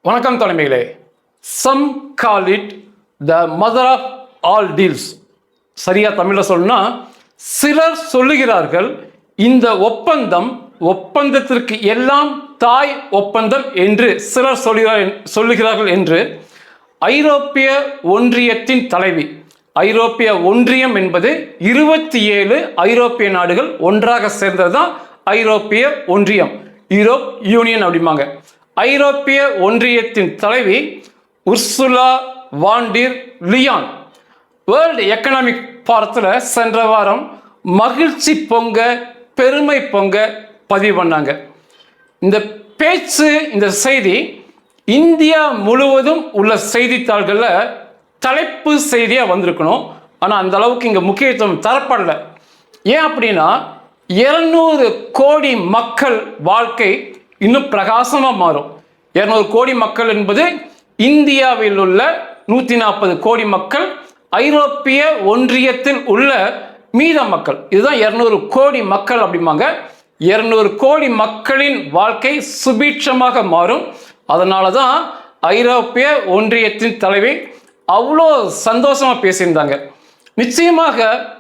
வணக்கம் தலைமைகளே. Some call it the mother of all deals. சரியா தமிழில் சொல்லணும்னா, சிலர் சொல்லுகிறார்கள் இந்த ஒப்பந்தத்திற்கு எல்லாம் தாய் ஒப்பந்தம் என்று சிலர் சொல்லுகிறார்கள் என்று. ஐரோப்பிய ஒன்றியத்தின் தலைவி, ஐரோப்பிய ஒன்றியம் என்பது 27 ஐரோப்பிய நாடுகள் ஒன்றாக சேர்ந்தது தான் ஐரோப்பிய ஒன்றியம், யூரோப் யூனியன் அப்படிம்பாங்க. ஐரோப்பிய ஒன்றியத்தின் தலைவி Ursula von der Leyen world economic ஃபாரத்தில் சென்ற வாரம் மகிழ்ச்சி பொங்க பெருமை பொங்க பதிவு பண்ணாங்க. இந்த பேச்சு, இந்த செய்தி இந்தியா முழுவதும் உள்ள செய்தித்தாள்களில் தலைப்பு செய்தியாக வந்திருக்கணும். ஆனால் அந்த அளவுக்கு இங்கே முக்கியத்துவம் தரப்படலை. ஏன் அப்படின்னா, 200 கோடி மக்கள் வாழ்க்கை இன்னும் பிரகாசமாக மாறும். 200 கோடி மக்கள் என்பது இந்தியாவில் உள்ள 140 கோடி மக்கள், ஐரோப்பிய ஒன்றியத்தில் உள்ள மீத மக்கள், இதுதான் 200 கோடி மக்கள் அப்படிம்பாங்க. 200 கோடி மக்களின் வாழ்க்கை சுபீட்சமாக மாறும். அதனால தான் ஐரோப்பிய ஒன்றியத்தின் தலைவி அவ்வளோ சந்தோஷமாக பேசியிருந்தாங்க. நிச்சயமாக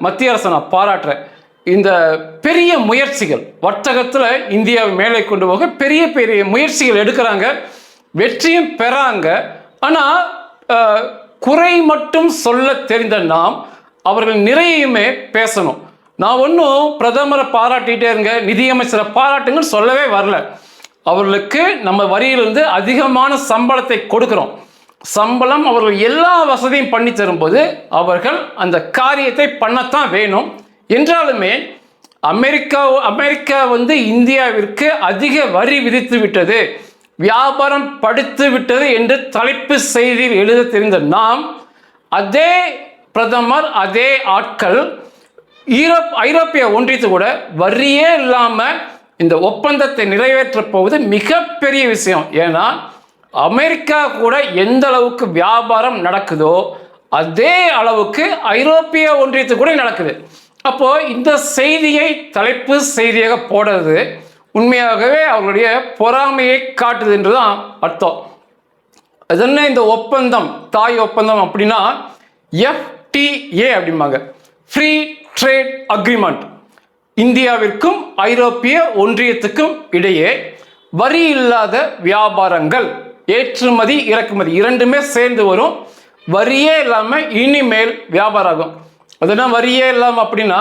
மத்திய அரசை நான் பாராட்டுறேன். இந்த பெரிய முயற்சிகள், வர்த்தகத்தில் இந்தியாவை மேலே கொண்டு போக பெரிய பெரிய முயற்சிகள் எடுக்கிறாங்க, வெற்றியும் பெறாங்க. ஆனால் குறை மட்டும் சொல்ல தெரிந்த நாம் அவர்கள் நிறையுமே பேசணும். நான் ஒன்றும் பிரதமரை பாராட்டிகிட்டே இருங்க, நிதியமைச்சரை பாராட்டுங்கன்னு சொல்லவே வரல. அவர்களுக்கு நம்ம வரியிலிருந்து அதிகமான சம்பளத்தை கொடுக்குறோம். சம்பளம் அவர்கள் எல்லா வசதியும் பண்ணி தரும்போது அவர்கள் அந்த காரியத்தை பண்ணத்தான் வேணும். என்றாலுமே அமெரிக்கா இந்தியாவிற்கு அதிக வரி விதித்து விட்டது, வியாபாரம் படுத்து விட்டது என்று தலைப்பு செய்தியில் எழுத தெரிந்த நாம், அதே பிரதமர், அதே ஆட்கள் ஐரோப்பிய ஒன்றியத்து கூட வரியே இல்லாமல் இந்த ஒப்பந்தத்தை நிறைவேற்றப் போவது மிகப்பெரிய விஷயம். ஏன்னா அமெரிக்கா கூட எந்த அளவுக்கு வியாபாரம் நடக்குதோ அதே அளவுக்கு ஐரோப்பிய ஒன்றியத்து கூட நடக்குது. அப்போ இந்த செய்தியை தலைப்பு செய்தியாக போடுறது உண்மையாகவே அவர்களுடைய பொறாமையை காட்டுது என்றுதான் அர்த்தம். அது என்ன இந்த ஒப்பந்தம், தாய் ஒப்பந்தம் அப்படின்னா FTA அப்படிம்பாங்க, ஃப்ரீ ட்ரேட் அக்ரிமெண்ட். இந்தியாவிற்கும் ஐரோப்பிய ஒன்றியத்துக்கும் இடையே வரி இல்லாத வியாபாரங்கள், ஏற்றுமதி இறக்குமதி இரண்டுமே சேர்ந்து வரும். வரியே இல்லாமல் இனிமேல் வியாபாரம் ஆகும். அதுனா வரியே இல்லாமல் அப்படின்னா,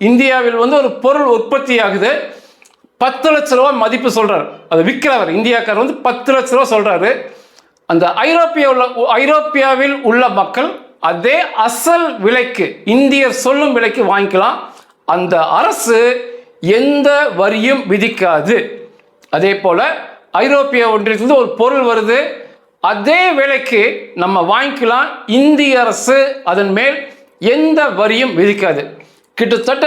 இந்தியாவில் ஒரு பொருள் உற்பத்தி ஆகுது, 10 லட்ச ரூபா மதிப்பு சொல்றாரு, அது விற்கிறவர் இந்தியாக்காரர் 10 லட்ச ரூபா சொல்றாரு. அந்த ஐரோப்பியாவில் உள்ள மக்கள் அதே அசல் விலைக்கு, இந்தியர் சொல்லும் விலைக்கு வாங்கிக்கலாம். அந்த அரசு எந்த வரியும் விதிக்காது. அதே போல ஐரோப்பிய ஒன்றியத்திலிருந்து ஒரு பொருள் வருது, அதே விலைக்கு நம்ம வாங்கிக்கலாம். இந்திய அரசு அதன் மேல் எந்த வரியும் விதிக்காது. கிட்டத்தட்ட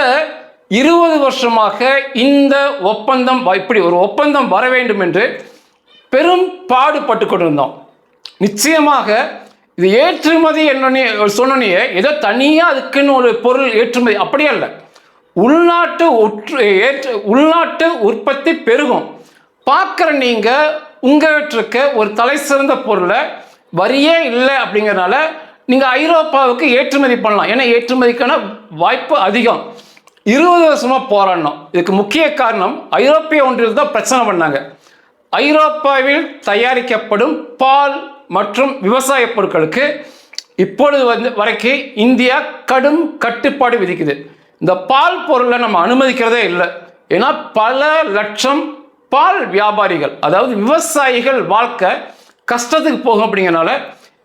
20 வருஷமாக இந்த ஒப்பந்தம், இப்படி ஒரு ஒப்பந்தம் வர வேண்டும் என்று பெரும் பாடுபட்டு கொண்டிருந்தோம். நிச்சயமாக இது ஏற்றுமதி என்ன சொன்னே, ஏதோ தனியாக அதுக்குன்னு ஒரு பொருள் ஏற்றுமதி அப்படியே இல்லை. உள்நாட்டு உற்பத்தி பெருகும். பார்க்குற நீங்கள் உங்கள்கிட்ட ஒரு தலை சிறந்த பொருளை வரியே இல்லை அப்படிங்கிறதுனால நீங்கள் ஐரோப்பாவுக்கு ஏற்றுமதி பண்ணலாம். ஏன்னா ஏற்றுமதிக்கான வாய்ப்பு அதிகம். 20 வருஷமாக போராடணும். இதுக்கு முக்கிய காரணம் ஐரோப்பிய ஒன்றியத்தில் தான் பிரச்சனை பண்ணாங்க. ஐரோப்பாவில் தயாரிக்கப்படும் பால் மற்றும் விவசாய பொருட்களுக்கு இப்பொழுது வரைக்கும் இந்தியா கடும் கட்டுப்பாடு விதிக்குது. இந்த பால் பொருளை நம்ம அனுமதிக்கிறதே இல்லை. ஏன்னா பல லட்சம் பால் வியாபாரிகள், அதாவது விவசாயிகள் வாழ்க்கை கஷ்டத்துக்கு போகும். அப்படிங்கிறனால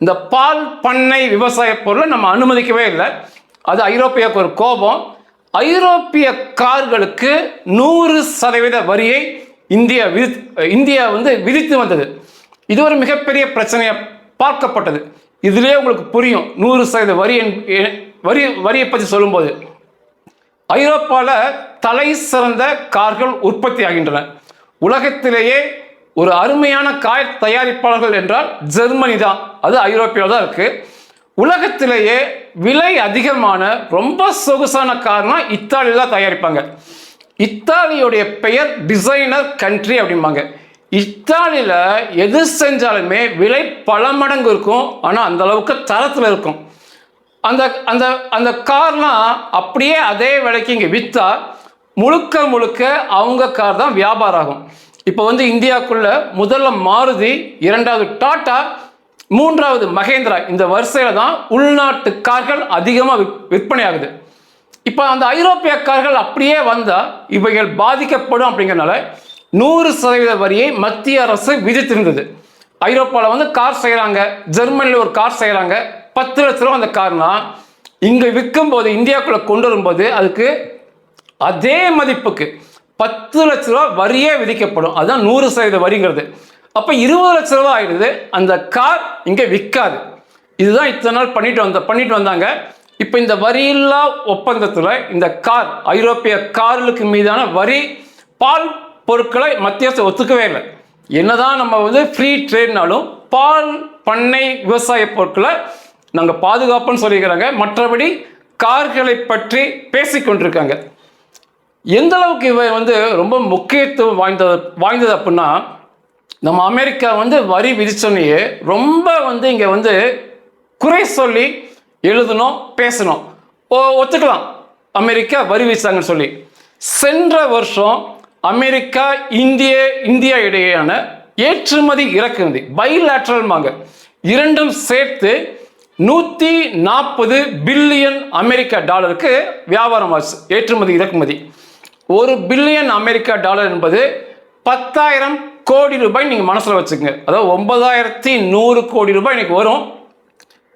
இந்த பால் பண்ணை விவசாய பொருளை நம்ம அனுமதிக்கவே இல்லை. அது ஐரோப்பியாவுக்கு ஒரு கோபம். ஐரோப்பிய கார்களுக்கு 100% வரியை இந்தியா விதித்து வந்தது. இது ஒரு மிகப்பெரிய பிரச்சனையாக பார்க்கப்பட்டது. இதுலேயே உங்களுக்கு புரியும் 100% வரியை பற்றி சொல்லும்போது. ஐரோப்பாவில் தலை சிறந்த கார்கள் உற்பத்தி ஆகின்றன. உலகத்திலேயே ஒரு அருமையான கார் தயாரிப்பாளர்கள் என்றால் ஜெர்மனி தான். அது ஐரோப்பியாவில் தான் இருக்கு. உலகத்திலேயே விலை அதிகமான ரொம்ப சொகுசான கார்னா இத்தாலியில் தான் தயாரிப்பாங்க. இத்தாலியுடைய பெயர் டிசைனர் கண்ட்ரி அப்படிம்பாங்க. இத்தாலியில் எது செஞ்சாலுமே விலை பல மடங்கு இருக்கும், ஆனால் அந்த அளவுக்கு தரத்தில் இருக்கும். அந்த அந்த அந்த கார்லாம் அப்படியே அதே விலைக்கு இங்கே விற்றா முழுக்க முழுக்க அவங்க கார் தான் வியாபாரம் ஆகும். இப்போ வந்து இந்தியாவுக்குள்ள முதல்ல மாருதி, இரண்டாவது டாடா, மூன்றாவது மகேந்திரா, இந்த வரிசையில் தான் உள்நாட்டு கார்கள் அதிகமாக விற்பனை ஆகுது. இப்போ அந்த ஐரோப்பிய கார்கள் அப்படியே வந்தால் இவைகள் பாதிக்கப்படும். அப்படிங்கிறனால 100% வரியை மத்திய அரசு விதித்திருந்தது. ஐரோப்பாவில் வந்து கார் செய்கிறாங்க, ஜெர்மனியில் ஒரு கார் செய்கிறாங்க, 10 லட்ச ரூபா அந்த கார்னா இங்கே விற்கும் போது, இந்தியாவுக்குள்ளே கொண்டு வரும்போது அதுக்கு அதே மதிப்புக்கு 10 லட்ச ரூபா வரியே விதிக்கப்படும். அதுதான் 100% வரிங்கிறது. அப்போ 20 லட்ச ரூபா ஆயிடுது, அந்த கார் இங்கே விற்காது. இதுதான் இத்தனை நாள் பண்ணிட்டு வந்தாங்க. இப்போ இந்த வரியில்லா ஒப்பந்தத்தில் இந்த கார், ஐரோப்பிய கார்களுக்கு மீதான வரி, பால் பொருட்களை மத்திய அரசு ஒத்துக்கவே இல்லை. என்னதான் நம்ம வந்து ஃப்ரீ ட்ரேட்னாலும் பால் பண்ணை விவசாய பொருட்களை நாங்கள் பாதுகாப்புன்னு சொல்லிக்கிறாங்க, மற்றபடி கார்களை பற்றி பேசிக்கொண்டிருக்காங்க. எந்த அளவுக்கு இவை வந்து ரொம்ப முக்கியத்துவம் வாய்ந்தது அப்படின்னா, நம்ம அமெரிக்கா வந்து வரி விதிச்சோன்னே ரொம்ப வந்து இங்கே வந்து குறை சொல்லி எழுதணும், பேசணும். ஒத்துக்கலாம் அமெரிக்கா வரி விதிச்சாங்கன்னு சொல்லி. சென்ற வருஷம் அமெரிக்கா இந்தியா இடையேயான ஏற்றுமதி இறக்குமதி, பைலேட்ரல்மாங்க, இரண்டும் சேர்த்து 140 பில்லியன் அமெரிக்க டாலருக்கு வியாபாரம் ஆச்சு. ஏற்றுமதி இறக்குமதி 1 பில்லியன் அமெரிக்க டாலர் என்பது 10,000 கோடி ரூபாய். நீங்கள் மனசில் வச்சுக்கோங்க. அதாவது 9,100 கோடி ரூபாய் இன்னைக்கு வரும்.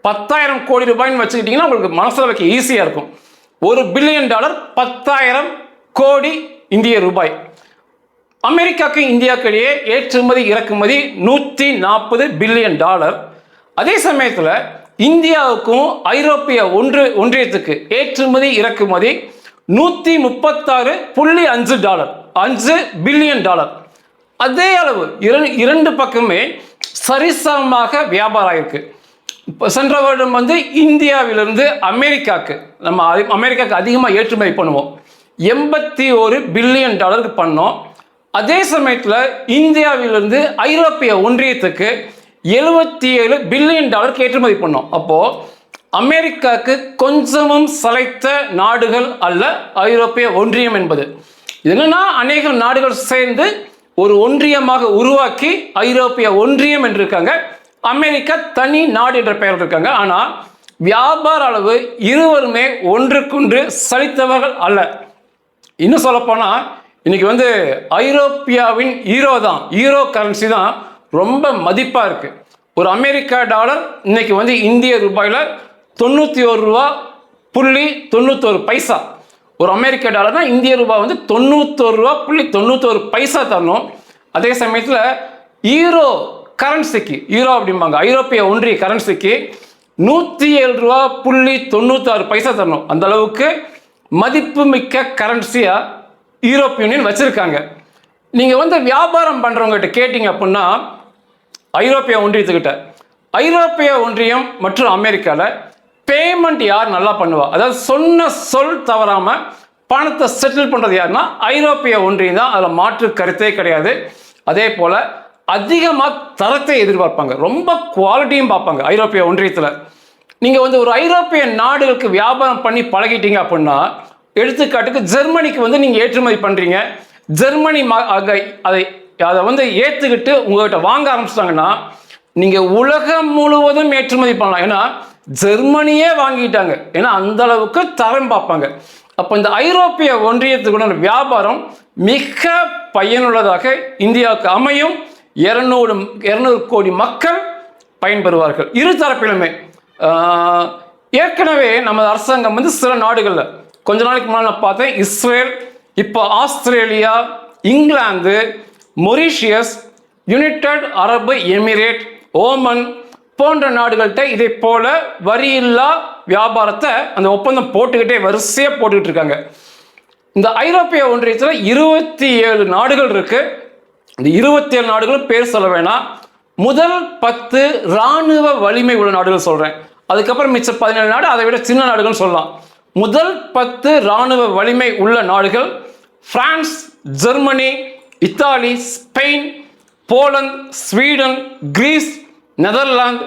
10,000 கோடி ரூபாய்னு வச்சுக்கிட்டிங்கன்னா உங்களுக்கு மனசில் வைக்க ஈஸியாக இருக்கும். 1 பில்லியன் டாலர் 10,000 கோடி இந்திய ரூபாய். அமெரிக்காவுக்கு இந்தியாவுக்கு இடையே ஏற்றுமதி இறக்குமதி 140 பில்லியன் டாலர். அதே சமயத்தில் இந்தியாவுக்கும் ஐரோப்பிய ஒன்றியத்துக்கு ஏற்றுமதி இறக்குமதி 136.5 டாலர், 5 பில்லியன் டாலர். அதே அளவு இரண்டு பக்கமே சரிசமமாக வியாபாரம் ஆயிருக்கு. இப்போ சென்ற வருடம் வந்து இந்தியாவிலிருந்து அமெரிக்காவுக்கு, நம்ம அமெரிக்காவுக்கு அதிகமாக ஏற்றுமதி பண்ணுவோம், 81 பில்லியன் டாலருக்கு பண்ணோம். அதே சமயத்தில் இந்தியாவிலிருந்து ஐரோப்பிய ஒன்றியத்துக்கு 77 பில்லியன் டாலருக்கு ஏற்றுமதி பண்ணோம். அப்போது அமெரிக்காவுக்கு கொஞ்சமும் சளைத்த நாடுகள் அல்ல ஐரோப்பிய ஒன்றியம் என்பது. இது என்னன்னா, அநேக நாடுகள் சேர்ந்து ஒரு ஒன்றியமாக உருவாக்கி ஐரோப்பிய ஒன்றியம் என்று இருக்காங்க, அமெரிக்கா தனி நாடு என்ற பெயர் இருக்காங்க. ஆனால் வியாபார அளவு இருவருமே ஒன்றுக்கொன்று சலித்தவர்கள் அல்ல. இன்னும் சொல்லப்போனால் இன்னைக்கு வந்து ஐரோப்பியாவின் ஈரோ கரன்சி தான் ரொம்ப மதிப்பாக இருக்கு. ஒரு அமெரிக்கா டாலர் இன்னைக்கு வந்து இந்திய ரூபாயில் 91 ரூபா.91 ஒரு அமெரிக்க டாலர்னா இந்திய ரூபாய் வந்து 91 ரூபா.91 தரணும். அதே சமயத்தில் ஈரோ கரன்சிக்கு, ஈரோ அப்படிம்பாங்க, ஐரோப்பிய ஒன்றிய கரன்சிக்கு 107 ரூபா.96 தரணும். அந்த அளவுக்கு மதிப்புமிக்க கரன்சியா யூரோப்பிய யூனியன் வச்சிருக்காங்க. நீங்கள் வந்து வியாபாரம் பண்ணுறவங்ககிட்ட கேட்டிங்க அப்படின்னா, ஐரோப்பிய ஒன்றியத்துக்கிட்ட, ஐரோப்பிய ஒன்றியம் மற்றும் அமெரிக்காவில் பேமெண்ட் யார் நல்லா பண்ணுவா, அதாவது சொன்ன சொல் தவறாமல் பணத்தை செட்டில் பண்ணுறது யாருன்னா ஐரோப்பிய ஒன்றியம் தான். அதில் மாற்று கருத்தே கிடையாது. அதே போல் அதிகமாக தரத்தை எதிர்பார்ப்பாங்க, ரொம்ப குவாலிட்டியும் பார்ப்பாங்க ஐரோப்பிய ஒன்றியத்தில். நீங்கள் வந்து ஒரு ஐரோப்பிய நாடுகளுக்கு வியாபாரம் பண்ணி பழகிட்டீங்க அப்படின்னா, எடுத்துக்காட்டுக்கு ஜெர்மனிக்கு வந்து நீங்கள் ஏற்றுமதி பண்ணுறீங்க, ஜெர்மனி அதை வந்து ஏற்றுக்கிட்டு உங்கள்கிட்ட வாங்க ஆரம்பிச்சிட்டாங்கன்னா நீங்கள் உலகம் முழுவதும் ஏற்றுமதி பண்ணலாம். ஏன்னா ஜெர்மனியே வாங்கிட்டாங்க, ஏன்னா அந்த அளவுக்கு தரம் பார்ப்பாங்க. அப்போ இந்த ஐரோப்பிய ஒன்றியத்துக்குள்ள வியாபாரம் மிக பயனுள்ளதாக இந்தியாவுக்கு அமையும். 200 கோடி மக்கள் பயன்பெறுவார்கள் இரு தரப்பிலுமே. ஏற்கனவே நமது அரசாங்கம் வந்து சில நாடுகளில் கொஞ்ச நாளைக்கு முன்னால் நான் பார்த்தேன், இஸ்ரேல், இப்போ ஆஸ்திரேலியா, இங்கிலாந்து, மொரீஷியஸ், யுனைடெட் அரபு எமிரேட், ஓமன் போன்ற நாடுகள்கிட்ட இதே போல வரியில்லா வியாபாரத்தை அந்த ஒப்பந்தம் போட்டுக்கிட்டே வரிசையாக போட்டுக்கிட்டு இருக்காங்க. இந்த ஐரோப்பிய ஒன்றியத்தில் 27 நாடுகள் இருக்கு. இந்த 27 நாடுகளும் பேர் சொல்ல வேணாம். முதல் 10 இராணுவ வலிமை உள்ள நாடுகள் சொல்கிறேன். அதுக்கப்புறம் மிச்சம் 17 நாடு அதை விட சின்ன நாடுகள் சொல்லலாம். முதல் 10 இராணுவ வலிமை உள்ள நாடுகள் France, Germany, Italy, Spain, Poland, Sweden, Greece, Netherlands,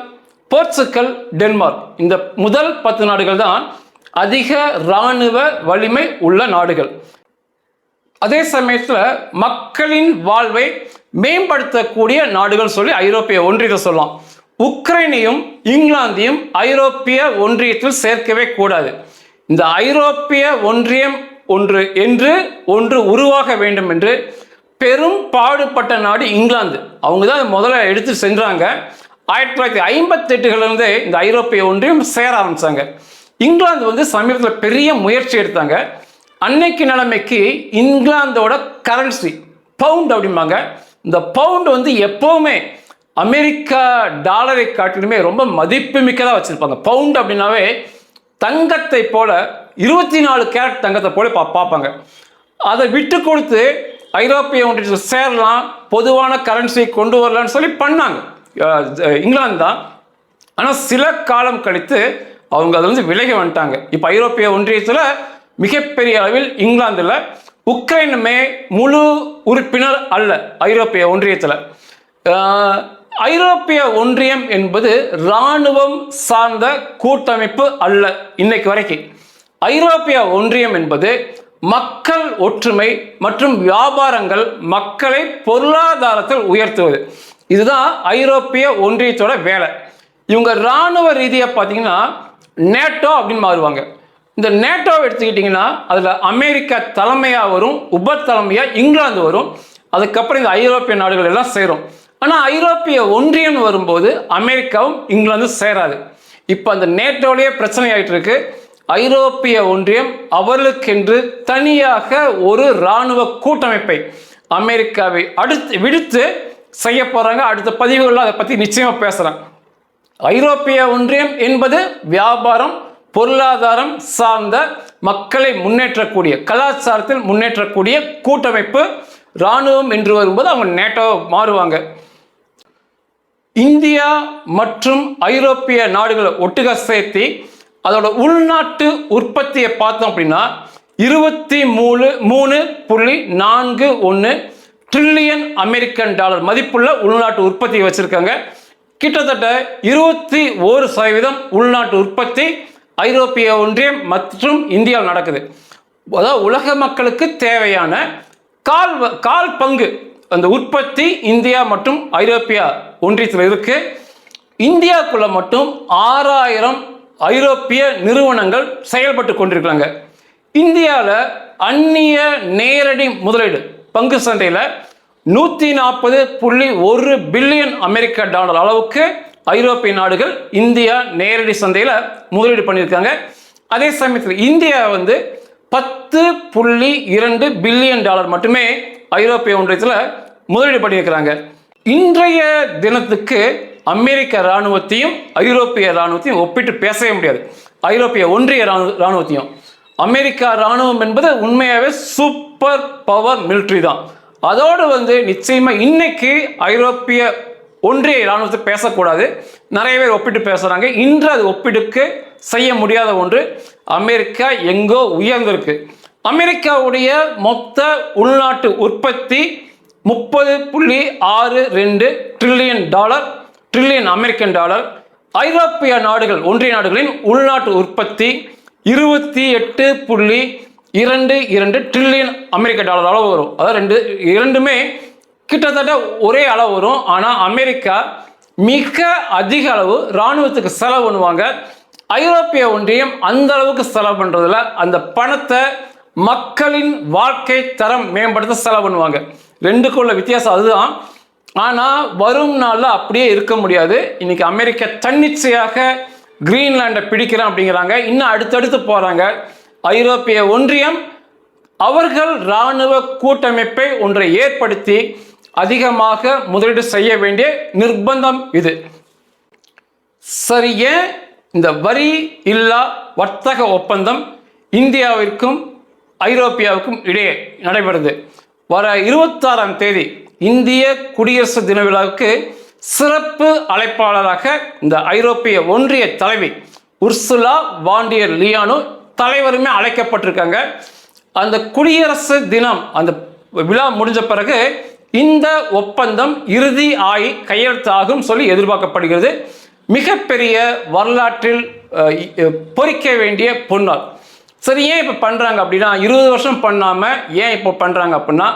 Portugal, Denmark. இந்த முதல் 10 நாடுகள் தான் அதிக இராணுவ வலிமை உள்ள நாடுகள். அதே சமயத்தில் மக்களின் வாழ்வை மேம்படுத்தக்கூடிய நாடுகள் சொல்லி ஐரோப்பிய ஒன்றியத்தை சொல்லலாம். உக்ரைனையும் இங்கிலாந்தையும் ஐரோப்பிய ஒன்றியத்தில் சேர்க்கவே கூடாது. இந்த ஐரோப்பிய ஒன்றியம் ஒன்று உருவாக வேண்டும் என்று பெரும் பாடுபட்ட நாடு இங்கிலாந்து. அவங்க தான் முதல்ல எடுத்து சென்றாங்க. 1958 இந்த ஐரோப்பிய ஒன்றியம் சேர ஆரம்பிச்சாங்க. இங்கிலாந்து சமீபத்தில் பெரிய முயற்சி எடுத்தாங்க. அன்னைக்கு நிலைமைக்கு இங்கிலாந்தோட கரன்சி பவுண்ட் அப்படிம்பாங்க. இந்த பவுண்ட் எப்பவுமே அமெரிக்கா டாலரை காட்டிலுமே ரொம்ப மதிப்பு மிக்கதாக வச்சிருப்பாங்க. பவுண்ட் அப்படின்னாவே தங்கத்தை போல 24 கேரட் தங்கத்தை போல பார்ப்பாங்க. அதை விட்டு கொடுத்து ஐரோப்பிய ஒன்றியத்தில் சேரலாம், பொதுவான கரன்சியை கொண்டு வரலான்னு சொல்லி பண்ணாங்க இங்கிலாந்து தான். ஆனால் சில காலம் கழித்து அவங்க அதை விலகி வந்துட்டாங்க. இப்போ ஐரோப்பிய ஒன்றியத்தில் மிகப்பெரிய அளவில் இங்கிலாந்தில், உக்ரைனுமே முழு உறுப்பினர் அல்ல ஐரோப்பிய ஒன்றியத்தில். ஐரோப்பிய ஒன்றியம் என்பது இராணுவம் சார்ந்த கூட்டமைப்பு அல்ல. இன்னைக்கு வரைக்கும் ஐரோப்பிய ஒன்றியம் என்பது மக்கள் ஒற்றுமை மற்றும் வியாபாரங்கள், மக்களை பொருளாதாரத்தில் உயர்த்துவது. இதுதான் ஐரோப்பிய ஒன்றியத்தோட வேலை. இவங்க இராணுவ ரீதியாக பார்த்தீங்கன்னா நேட்டோ அப்படின்னு மாறுவாங்க. இந்த நேட்டோவை எடுத்துக்கிட்டிங்கன்னா அதில் அமெரிக்கா தலைமையாக வரும், உப தலைமையாக இங்கிலாந்து வரும். அதுக்கப்புறம் இந்த ஐரோப்பிய நாடுகள் எல்லாம் சேரும். ஆனால் ஐரோப்பிய ஒன்றியம் வரும்போது அமெரிக்காவும் இங்கிலாந்தும் சேராது. இப்போ அந்த நேட்டோலேயே பிரச்சனை ஆகிட்டு இருக்கு. ஐரோப்பிய ஒன்றியம் அவர்களுக்கென்று தனியாக ஒரு இராணுவ கூட்டமைப்பை அமெரிக்காவை விடுத்து செய்ய போகிறாங்க. அடுத்த பதிவுகளில் அதை பற்றி நிச்சயமாக பேசுகிறேன். ஐரோப்பிய ஒன்றியம் என்பது வியாபாரம், பொருளாதாரம் சார்ந்த மக்களை முன்னேற்றக்கூடிய, கலாச்சாரத்தில் முன்னேற்றக்கூடிய கூட்டமைப்பு. இராணுவம் என்று வரும்போது அவங்க நேட்டோ மாறுவாங்க. இந்தியா மற்றும் ஐரோப்பிய நாடுகளை ஒட்டுக சேர்த்து அதோட உள்நாட்டு உற்பத்தியை பார்த்தோம் அப்படின்னா 23.41 ட்ரில்லியன் அமெரிக்கன் டாலர் மதிப்புள்ள உள்நாட்டு உற்பத்தியை வச்சிருக்காங்க. கிட்டத்தட்ட 21% உள்நாட்டு உற்பத்தி ஐரோப்பிய ஒன்றியம் மற்றும் இந்தியாவில் நடக்குது. அதாவது உலக மக்களுக்கு தேவையான கால் பங்கு அந்த உற்பத்தி இந்தியா மற்றும் ஐரோப்பிய ஒன்றியத்தில் இருக்கு. இந்தியாவுக்குள்ள மட்டும் 6000 ஐரோப்பிய நிறுவனங்கள் செயல்பட்டு கொண்டிருக்கிறாங்க. இந்தியாவில் அந்நிய நேரடி முதலீடு பங்கு சந்தையில் 140.1 பில்லியன் அமெரிக்க டாலர் அளவுக்கு ஐரோப்பிய நாடுகள் இந்தியா நேரடி சந்தையில் முதலீடு பண்ணியிருக்காங்க. அதே சமயத்தில் இந்தியா 10.2 பில்லியன் டாலர் மட்டுமே ஐரோப்பிய ஒன்றியத்தில் முதலீடு பண்ணியிருக்கிறாங்க. இன்றைய தினத்துக்கு அமெரிக்க இராணுவத்தையும் ஐரோப்பிய இராணுவத்தையும் ஒப்பிட்டு பேசவே முடியாது. ஐரோப்பிய ஒன்றிய இராணுவத்தையும். அமெரிக்கா இராணுவம் என்பது உண்மையாகவே சூப்பர் பவர் மிலிட்ரி தான். அதோடு நிச்சயமா இன்னைக்கு ஐரோப்பிய ஒன்றிய இராணுவத்தை பேசக்கூடாது. நிறைய பேர் ஒப்பிட்டு பேசுறாங்க. இன்று அது ஒப்பிடுக்கு செய்ய முடியாத ஒன்று. அமெரிக்கா எங்கோ உயர்ந்திருக்கு. அமெரிக்காவுடைய மொத்த உள்நாட்டு உற்பத்தி 30.62 ட்ரில்லியன் அமெரிக்கன் டாலர். ஐரோப்பிய நாடுகள், ஒன்றிய நாடுகளின் உள்நாட்டு உற்பத்தி 28.22 ட்ரில்லியன் அமெரிக்க டாலர் அளவு வரும். அதாவது இரண்டுமே கிட்டத்தட்ட ஒரே அளவு வரும். ஆனால் அமெரிக்கா மிக அதிக அளவு இராணுவத்துக்கு செலவு பண்ணுவாங்க. ஐரோப்பிய ஒன்றியம் அந்த அளவுக்கு செலவு பண்ணுறதுல அந்த பணத்தை மக்களின் வாழ்க்கை தரம் மேம்படுத்த செலவு பண்ணுவாங்க. ரெண்டுக்குள்ள வித்தியாசம் அதுதான். ஆனால் வரும் நாளில் அப்படியே இருக்க முடியாது. இன்னைக்கு அமெரிக்கா தன்னிச்சையாக கிரீன்லாண்டை பிடிக்கிறேன் அப்படிங்கிறாங்க. இன்னும் அடுத்தடுத்து போகிறாங்க. ஐரோப்பிய ஒன்றியம் அவர்கள் இராணுவ கூட்டமைப்பை ஒன்றை ஏற்படுத்தி அதிகமாக முதலீடு செய்ய வேண்டிய நிர்பந்தம் இது. சரியே இந்த வரி இல்லா வர்த்தக ஒப்பந்தம் இந்தியாவிற்கும் ஐரோப்பியாவுக்கும் இடையே நடைபெறுது. வர 26ஆம் தேதி இந்திய குடியரசு தின விழாவுக்கு சிறப்பு அழைப்பாளராக இந்த ஐரோப்பிய ஒன்றிய தலைவி உர்சுலா வான் டெர் லியானோ தலைவருமே அழைக்கப்பட்டிருக்காங்க. அந்த குடியரசு தினம் அந்த விழா முடிஞ்ச பிறகு இந்த ஒப்பந்தம் இறுதி ஆகி கையெழுத்தாகும் சொல்லி எதிர்பார்க்கப்படுகிறது. மிகப்பெரிய வரலாற்றில் பொறிக்க வேண்டிய பொன்னாள். சரி, ஏன் இப்போ பண்ணுறாங்க அப்படின்னா, 20 வருஷம் பண்ணாமல் ஏன் இப்போ பண்ணுறாங்க அப்படின்னா,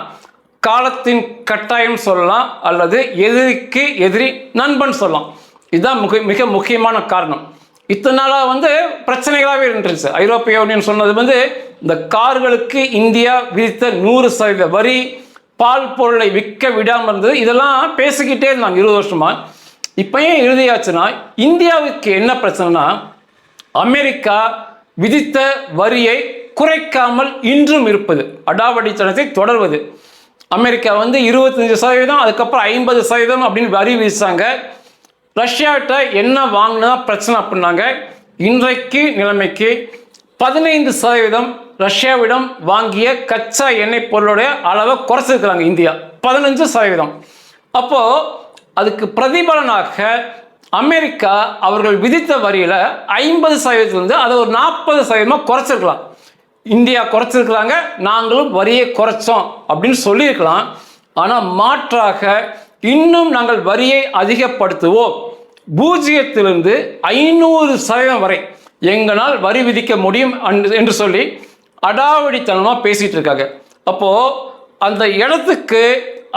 காலத்தின் கட்டாயம் சொல்லலாம், அல்லது எதிரிக்கு எதிரி நண்பன் சொல்லலாம். இதுதான் மிக முக்கியமான காரணம். இத்தனை நாளாக பிரச்சனைகளாகவே இருந்துருச்சு. ஐரோப்பிய யூனியன் சொன்னது இந்த கார்களுக்கு இந்தியா விதித்த 100% வரி, பால் பொருளை விற்க விடாமல் இருந்தது. இதெல்லாம் பேசிக்கிட்டே இருந்தாங்க 20 வருஷமா. இப்போ ஏன் இறுதியாச்சுன்னா, இந்தியாவுக்கு என்ன பிரச்சனைனா, அமெரிக்கா விதித்த வரியை குறைக்காமல் இன்றும் இருப்பது, அடாவடித்தனத்தை தொடர்வது. அமெரிக்கா 25%, அதுக்கப்புறம் 50% அப்படின்னு வரி விதிச்சாங்க. ரஷ்யாட்ட என்ன வாங்கினா பிரச்சனை அப்படின்னாங்க. இன்றைக்கு நிலைமைக்கு 15% ரஷ்யாவிடம் வாங்கிய கச்சா எண்ணெய் பொருளுடைய அளவை குறைச்சிருக்கிறாங்க இந்தியா, 15%. அப்போது அதுக்கு பிரதிபலனாக அமெரிக்கா அவர்கள் விதித்த வரியில் 50% அதை ஒரு 40% குறைச்சிருக்கலாம். இந்தியா குறைச்சிருக்கிறாங்க, நாங்களும் வரியை குறைச்சோம் அப்படின்னு சொல்லியிருக்கலாம். ஆனால் மாற்றாக இன்னும் நாங்கள் வரியை அதிகப்படுத்துவோம், 0 500% வரை எங்களால் வரி விதிக்க முடியும் என்று சொல்லி அடாவடித்தனமாக பேசிகிட்டு இருக்காங்க. அப்போது அந்த இடத்துக்கு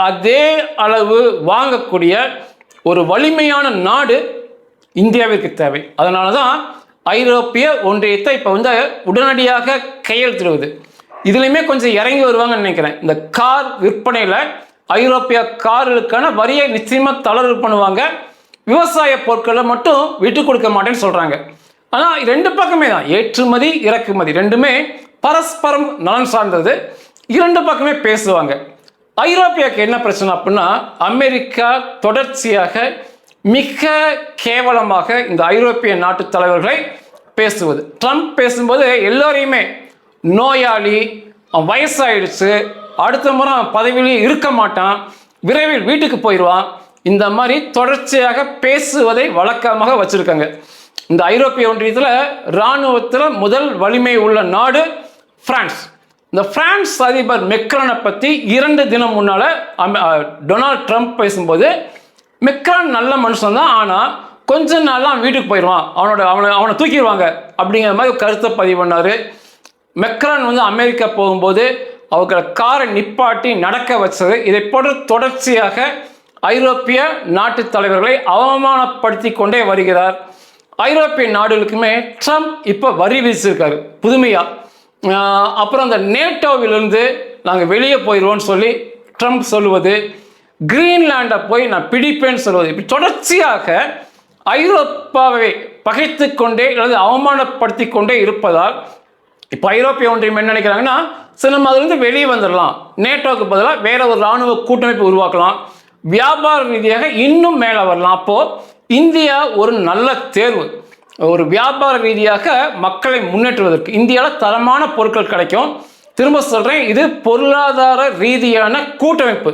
அதே அளவு வாங்கக்கூடிய ஒரு வலிமையான நாடு இந்தியாவிற்கு தேவை. அதனால தான் ஐரோப்பிய ஒன்றியத்தை இப்போ உடனடியாக கையெழுத்திடுவது. இதுலையுமே கொஞ்சம் இறங்கி வருவாங்கன்னு நினைக்கிறேன். இந்த கார் விற்பனையில் ஐரோப்பிய கார்களுக்கான வரியை நிச்சயமாக தளர்வு பண்ணுவாங்க. விவசாய பொருட்களை மட்டும் விட்டு கொடுக்க மாட்டேன்னு சொல்கிறாங்க. ஆனால் 2 பக்கமே தான், ஏற்றுமதி இறக்குமதி ரெண்டுமே பரஸ்பரம் நலன் சார்ந்தது. 2 பக்கமே பேசுவாங்க. ஐரோப்பியாவுக்கு என்ன பிரச்சனை அப்படின்னா, அமெரிக்கா தொடர்ச்சியாக மிக கேவலமாக இந்த ஐரோப்பிய நாட்டு தலைவர்களை பேசுவது. ட்ரம்ப் பேசும்போது எல்லோரையுமே நோயாளி, வயசாயிடுச்சு, அடுத்த முறை பதவியிலேயே இருக்க மாட்டான், விரைவில் வீட்டுக்கு போயிடுவான், இந்த மாதிரி தொடர்ச்சியாக பேசுவதை வழக்கமாக வச்சுருக்காங்க. இந்த ஐரோப்பிய ஒன்றியத்தில் இராணுவத்தில் முதல் வலிமை உள்ள நாடு பிரான்ஸ். இந்த பிரான்ஸ் அதிபர் மெக்ரானை பற்றி 2 தினம் முன்னால் டொனால்ட் ட்ரம்ப் பேசும்போது, மெக்ரான் நல்ல மனுஷன் தான், ஆனால் கொஞ்ச நாள்லாம் வீட்டுக்கு போயிடுவான், அவனை தூக்கிடுவாங்க அப்படிங்கிற மாதிரி கருத்தை பதிவு பண்ணார். மெக்ரான் அமெரிக்கா போகும்போது அவங்கள காரை நிப்பாட்டி நடக்க வச்சது. இதை போன்ற தொடர்ச்சியாக ஐரோப்பிய நாட்டு தலைவர்களை அவமானப்படுத்தி கொண்டே வருகிறார். ஐரோப்பிய நாடுகளுக்குமே ட்ரம்ப் இப்போ வரி விதிச்சிருக்காரு புதுமையாக. அப்புறம் அந்த நேட்டோவிலிருந்து நாங்கள் வெளியே போயிடுவோம்னு சொல்லி ட்ரம்ப் சொல்லுவது, கிரீன்லாண்டை போய் நான் பிடிப்பேன்னு சொல்வது, இப்படி தொடர்ச்சியாக ஐரோப்பாவை பகைத்து கொண்டே அல்லது அவமானப்படுத்தி கொண்டே இருப்பதால் இப்போ ஐரோப்பிய ஒன்றியம் என்ன நினைக்கிறாங்கன்னா, சினிமா அதிலிருந்து வெளியே வந்துடலாம், நேட்டோவுக்கு பதிலாக வேற ஒரு இராணுவ கூட்டமைப்பு உருவாக்கலாம், வியாபார ரீதியாக இன்னும் மேலே வரலாம். அப்போது இந்தியா ஒரு நல்ல தேர்வு. ஒரு வியாபார ரீதியாக மக்களை முன்னேற்றுவதற்கு இந்தியாவில் தரமான பொருட்கள் கிடைக்கும். திரும்ப சொல்கிறேன், இது பொருளாதார ரீதியான கூட்டமைப்பு.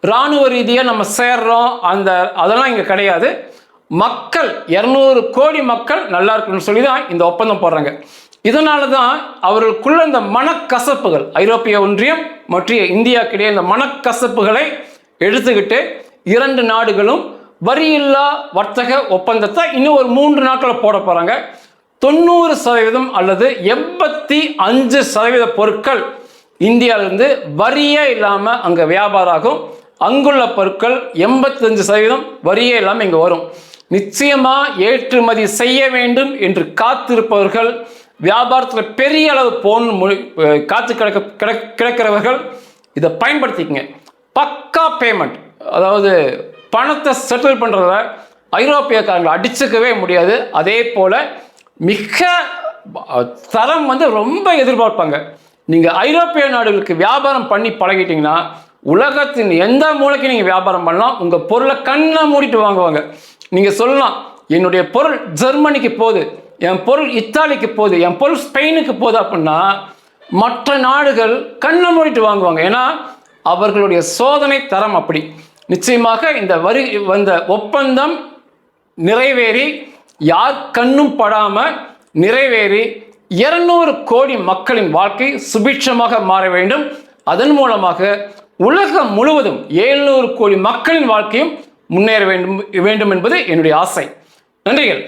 இராணுவ ரீதியாக நம்ம சேர்றோம் அதெல்லாம் இங்கே கிடையாது. மக்கள் 200 கோடி மக்கள் நல்லா இருக்குன்னு சொல்லி தான் இந்த ஒப்பந்தம் போடுறாங்க. இதனால தான் அவர்களுக்குள்ள இந்த மனக்கசப்புகள், ஐரோப்பிய ஒன்றியம் மற்றும் இந்தியாக்கிடையே இந்த மனக்கசப்புகளை எடுத்துக்கிட்டு 2 நாடுகளும் வரியில்லா வர்த்தக ஒப்பந்தத்தை இன்னும் ஒரு 3 நாட்களில் போட போகிறாங்க. 90% அல்லது 85% பொருட்கள் இந்தியாவிலிருந்து வரியே இல்லாமல் அங்கே வியாபாரம் ஆகும். அங்குள்ள பொருட்கள் 85% வரியே இல்லாமல் இங்கே வரும். நிச்சயமாக ஏற்றுமதி செய்ய வேண்டும் என்று காத்திருப்பவர்கள், வியாபாரத்தில் பெரிய அளவு காத்து கிடக்கிறவர்கள் இதை பயன்படுத்திக்கங்க. பக்கா பேமெண்ட், அதாவது பணத்தை செட்டில் பண்ணுறத ஐரோப்பியக்காரங்களை அடிச்சுக்கவே முடியாது. அதே போல் மிக தரம் ரொம்ப எதிர்பார்ப்பாங்க. நீங்கள் ஐரோப்பிய நாடுகளுக்கு வியாபாரம் பண்ணி பழகிட்டீங்கன்னா உலகத்தின் எந்த மூலைக்கு நீங்கள் வியாபாரம் பண்ணலாம். உங்கள் பொருளை கண்ணை மூடிட்டு வாங்குவாங்க. நீங்கள் சொல்லலாம், என்னுடைய பொருள் ஜெர்மனிக்கு போகுது, என் பொருள் இத்தாலிக்கு போகுது, என் பொருள் ஸ்பெயினுக்கு போகுது அப்படின்னா மற்ற நாடுகள் கண்ணை மூடிட்டு வாங்குவாங்க. ஏன்னா அவர்களுடைய சோதனை தரம் அப்படி. நிச்சயமாக இந்த ஒப்பந்தம் நிறைவேறி, யார் கண்ணும் படாமல் நிறைவேறி 200 கோடி மக்களின் வாழ்க்கை சுபிட்சமாக மாற வேண்டும். அதன் மூலமாக உலகம் முழுவதும் 700 கோடி மக்களின் வாழ்க்கையும் முன்னேற வேண்டும் என்பது என்னுடைய ஆசை. நன்றிகள்.